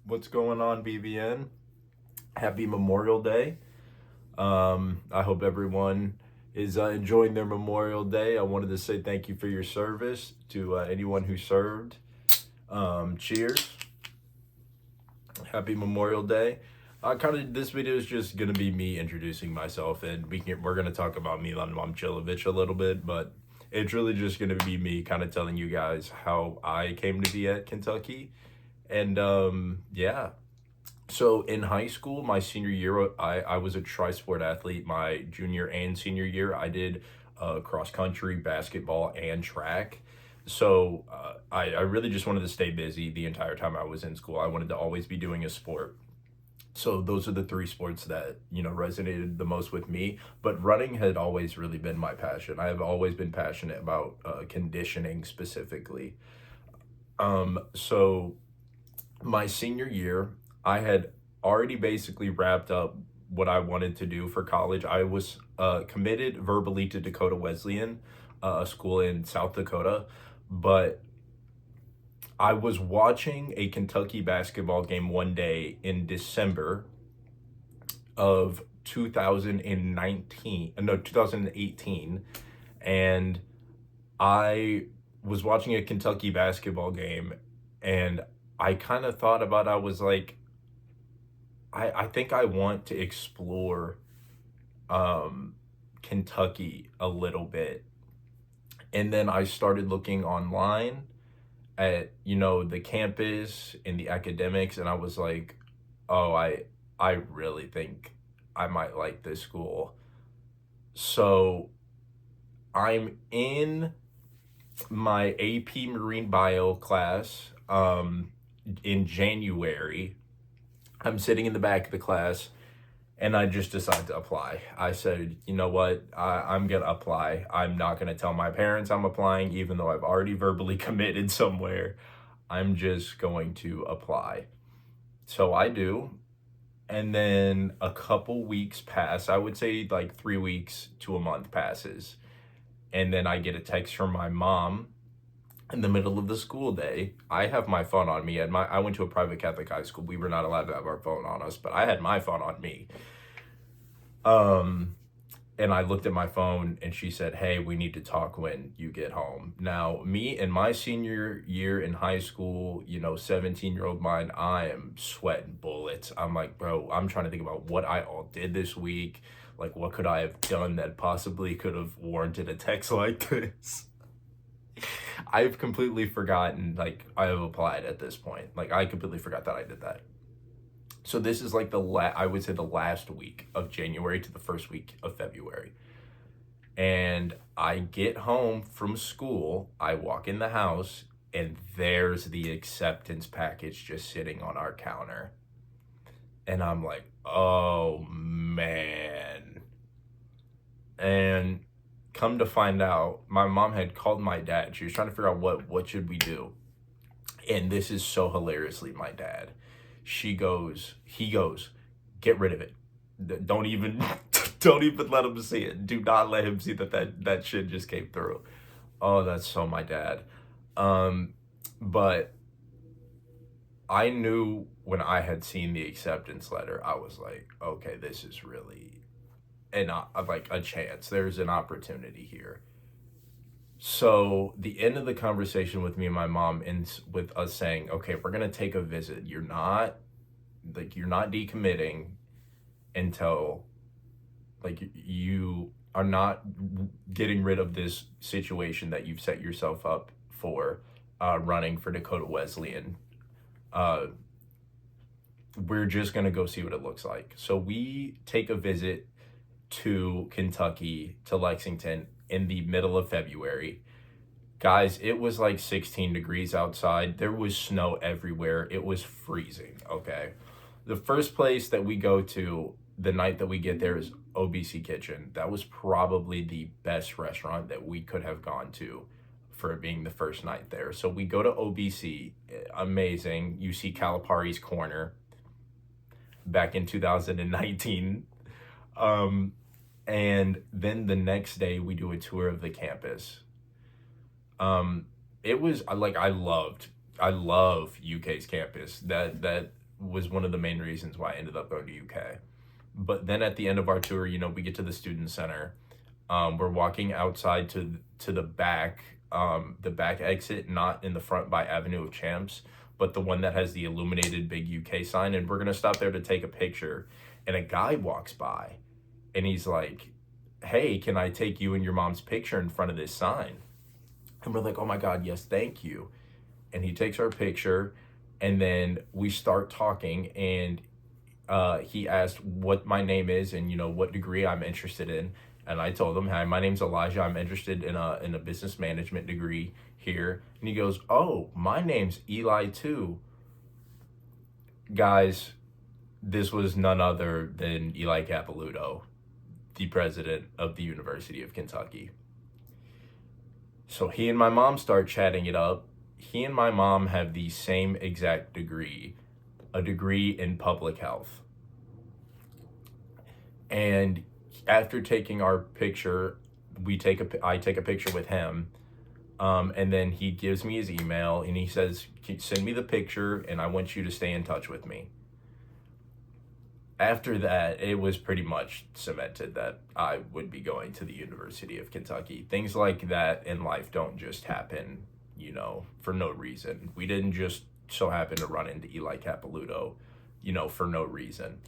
What's going on, BBN? Happy Memorial Day. I hope everyone is enjoying their Memorial Day. I wanted to say thank you for your service to anyone who served. Cheers. Happy Memorial Day. This video is just gonna be me introducing myself, and we're gonna talk about Milan a little bit, but it's really just gonna be me kind of telling you guys how I came to be at Kentucky. And yeah. So in high school, my senior year, I was a tri-sport athlete. My junior and senior year, I did cross country, basketball, and track. So I really just wanted to stay busy the entire time I was in school. I wanted to always be doing a sport. So those are the three sports that, resonated the most with me. But running had always really been my passion. I have always been passionate about conditioning specifically. So my senior year, I had already basically wrapped up what I wanted to do for college. I was committed verbally to Dakota Wesleyan, a school in South Dakota, but I was watching a Kentucky basketball game one day in December of 2018, and I was watching a Kentucky basketball game, and I kind of thought about, I was like, I think I want to explore Kentucky a little bit. And then I started looking online at, the campus and the academics, and I was like, oh, I really think I might like this school. So I'm in my AP Marine Bio class in January. I'm sitting in the back of the class, and I just decided to apply. I said, you know what, I'm going to apply. I'm not going to tell my parents I'm applying, even though I've already verbally committed somewhere. I'm just going to apply. So I do. And then a couple weeks pass. I would say like 3 weeks to a month passes. And then I get a text from my mom in the middle of the school day. I have my phone on me. I went to a private Catholic high school. We were not allowed to have our phone on us, but I had my phone on me. And I looked at my phone, and she said, hey, we need to talk when you get home. Now, me in my senior year in high school, 17-year-old mind, I am sweating bullets. I'm like, bro, I'm trying to think about what I all did this week. Like, what could I have done that possibly could have warranted a text like this? I've completely forgotten, like, I have applied at this point. Like, I completely forgot that I did that. So this is like I would say the last week of January to the first week of February. And I get home from school, I walk in the house, and there's the acceptance package just sitting on our counter. And I'm like, oh, man. And come to find out, my mom had called my dad. She was trying to figure out what should we do. And this is so hilariously my dad. He goes, get rid of it. Don't even let him see it. Do not let him see that shit just came through. Oh, that's so my dad. But I knew when I had seen the acceptance letter, I was like, okay, this is really like a chance. There's an opportunity here. So the end of the conversation with me and my mom ends with us saying, okay, we're going to take a visit. You're not decommitting until, like, you are not getting rid of this situation that you've set yourself up for, running for Dakota Wesleyan. We're just going to go see what it looks like. So we take a visit to Kentucky, to Lexington, in the middle of February. Guys, it was like 16 degrees outside. There was snow everywhere. It was freezing, okay? The first place that we go to the night that we get there is OBC Kitchen. That was probably the best restaurant that we could have gone to for it being the first night there. So we go to OBC, amazing. You see Calipari's Corner back in 2019. And then the next day we do a tour of the campus. It was like, I love UK's campus. That was one of the main reasons why I ended up going to UK. But then at the end of our tour, we get to the student center. We're walking outside to the back exit, not in the front by Avenue of Champs, but the one that has the illuminated big UK sign. And we're gonna stop there to take a picture. And a guy walks by, and he's like, "Hey, can I take you and your mom's picture in front of this sign?" And we're like, "Oh my God, yes, thank you." And he takes our picture, and then we start talking, and he asked what my name is and what degree I'm interested in. And I told him, "Hi, my name's Elijah. I'm interested in a business management degree here." And he goes, "Oh, my name's Eli too." Guys, this was none other than Eli Capilouto, the president of the University of Kentucky. So he and my mom start chatting it up. He and my mom have the same exact degree, a degree in public health. And after taking our picture, I take a picture with him, and then he gives me his email, and he says, "Send me the picture, and I want you to stay in touch with me." After that, it was pretty much cemented that I would be going to the University of Kentucky. Things like that in life don't just happen, for no reason. We didn't just so happen to run into Eli Capilouto, for no reason.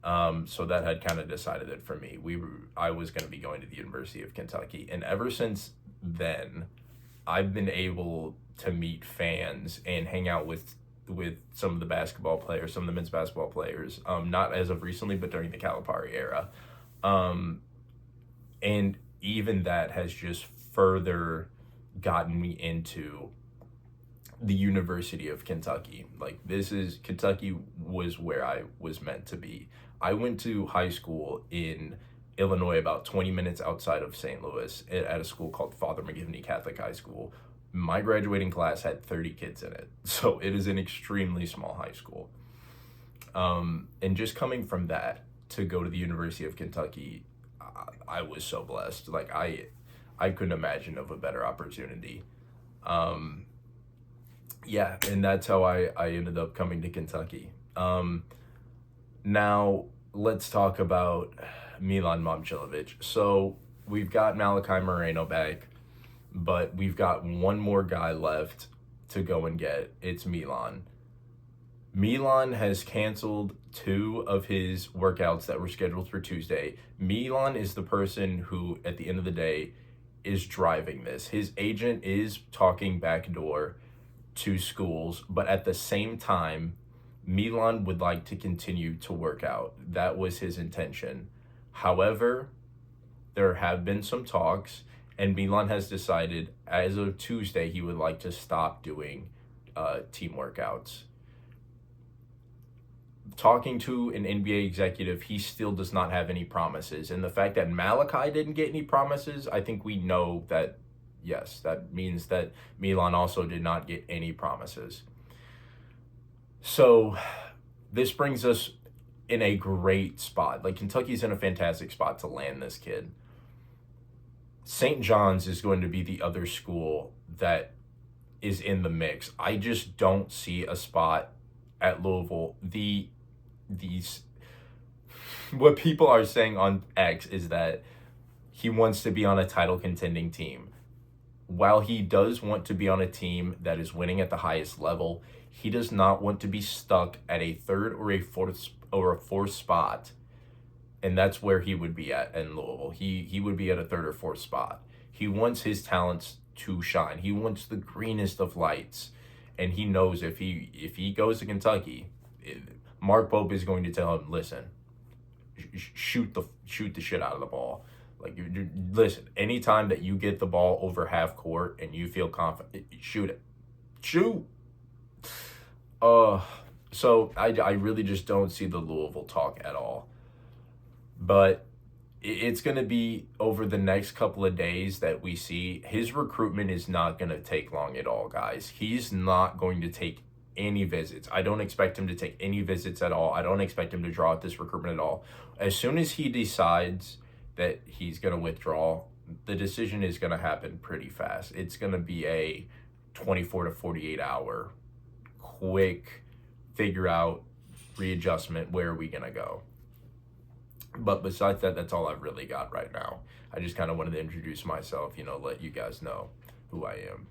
So that had kind of decided it for me. I was going to be going to the University of Kentucky. And ever since then, I've been able to meet fans and hang out with some of the basketball players, some of the men's basketball players, not as of recently, but during the Calipari era. And even that has just further gotten me into the University of Kentucky. Like, Kentucky was where I was meant to be. I went to high school in Illinois, about 20 minutes outside of St. Louis, at a school called Father McGivney Catholic High School. My graduating class had 30 kids in it, so it is an extremely small high school. And just coming from that to go to the University of Kentucky, I was so blessed. Like, I couldn't imagine of a better opportunity. Yeah, and that's how I ended up coming to Kentucky. Now, let's talk about Milan Momcilovic. So we've got Malachi Moreno back, but we've got one more guy left to go and get. It's Milan. Milan has canceled 2 of his workouts that were scheduled for Tuesday. Milan is the person who, at the end of the day, is driving this. His agent is talking backdoor to schools, but at the same time, Milan would like to continue to work out. That was his intention. However, there have been some talks, and Milan has decided as of Tuesday he would like to stop doing team workouts. Talking to an NBA executive, he still does not have any promises. And the fact that Malachi didn't get any promises, I think we know that, yes, that means that Milan also did not get any promises. So this brings us in a great spot. Like, Kentucky's in a fantastic spot to land this kid. St. John's is going to be the other school that is in the mix. I just don't see a spot at Louisville. What people are saying on X is that he wants to be on a title contending team. While he does want to be on a team that is winning at the highest level, he does not want to be stuck at a 3rd or a 4th spot. And that's where he would be at in Louisville. He would be at a 3rd or 4th spot. He wants his talents to shine. He wants the greenest of lights. And he knows if he goes to Kentucky, Mark Pope is going to tell him, "Listen, shoot the shit out of the ball. Like, listen, anytime that you get the ball over half court and you feel confident, shoot it. Shoot." So I really just don't see the Louisville talk at all. But it's going to be over the next couple of days that we see. His recruitment is not going to take long at all, guys. He's not going to take any visits. I don't expect him to take any visits at all. I don't expect him to draw out this recruitment at all. As soon as he decides that he's going to withdraw, the decision is going to happen pretty fast. It's going to be a 24 to 48 hour quick figure out readjustment. Where are we going to go? But besides that, that's all I've really got right now. I just kind of wanted to introduce myself, let you guys know who I am.